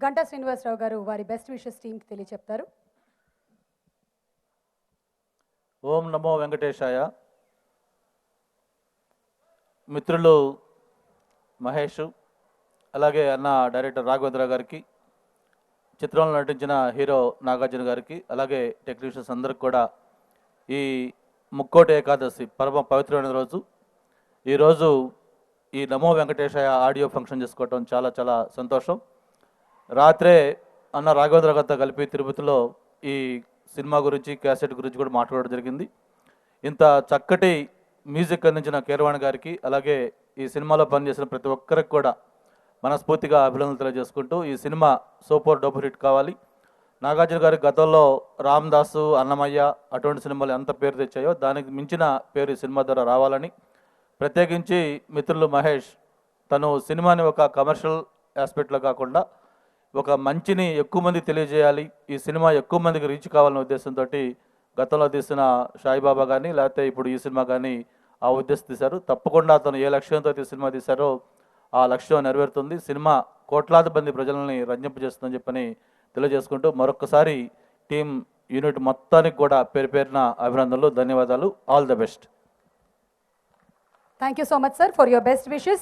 గంటా శ్రీనివాసరావు గారు వారి best wishes టీంకి తెలియచెప్తారు. ఓం నమో వెంకటేశాయ. మిత్రులు మహేష్, అలాగే అన్న డైరెక్టర్ రాఘవేంద్ర గారికి, చిత్రంలో నటించిన హీరో నాగార్జున గారికి, అలాగే టెక్నీషియన్స్ అందరికి కూడా ఈ ముక్కోటి ఏకాదశి పరమ పవిత్రమైన రోజు. ఈరోజు ఈ నమో వెంకటేశాయ ఆడియో ఫంక్షన్ చేసుకోవటం చాలా చాలా సంతోషం. రాత్రే అన్న రాఘవేంద్ర గారితో కలిపి తిరుపతిలో ఈ సినిమా గురించి, క్యాసెట్ గురించి కూడా మాట్లాడడం జరిగింది. ఇంత చక్కటి మ్యూజిక్ అందించిన కీరవాణి గారికి, అలాగే ఈ సినిమాలో పనిచేసిన ప్రతి ఒక్కరికి కూడా మనస్ఫూర్తిగా అభినందనలు తెలియజేసుకుంటూ, ఈ సినిమా సూపర్ డూపర్ హిట్ కావాలి. నాగార్జున గారి గతంలో రామ్ దాసు, అన్నమయ్య అటువంటి సినిమాలు ఎంత పేరు తెచ్చాయో దానికి మించిన పేరు ఈ సినిమా ద్వారా రావాలని, ప్రత్యేకించి మిత్రులు మహేష్ తను సినిమాని ఒక కమర్షియల్ ఆస్పెక్ట్లో కాకుండా ఒక మంచిని ఎక్కువ మంది తెలియజేయాలి, ఈ సినిమా ఎక్కువ మందికి రీచ్ కావాలనే ఉద్దేశంతో గతంలో తీసిన సాయిబాబా కానీ, లేకపోతే ఇప్పుడు ఈ సినిమా కానీ ఆ ఉద్దేశం తీశారు. తప్పకుండా అతను ఏ లక్ష్యంతో ఈ సినిమా తీశారో ఆ లక్ష్యం నెరవేరుతుంది. సినిమా కోట్లాది మంది ప్రజలని రంజింపజేస్తుందని చెప్పని తెలియజేసుకుంటూ మరొకసారి టీం యూనిట్ మొత్తానికి కూడా పేరు పేరున అభినందనలు, ధన్యవాదాలు. All the best. Thank you so much, sir, for your best wishes.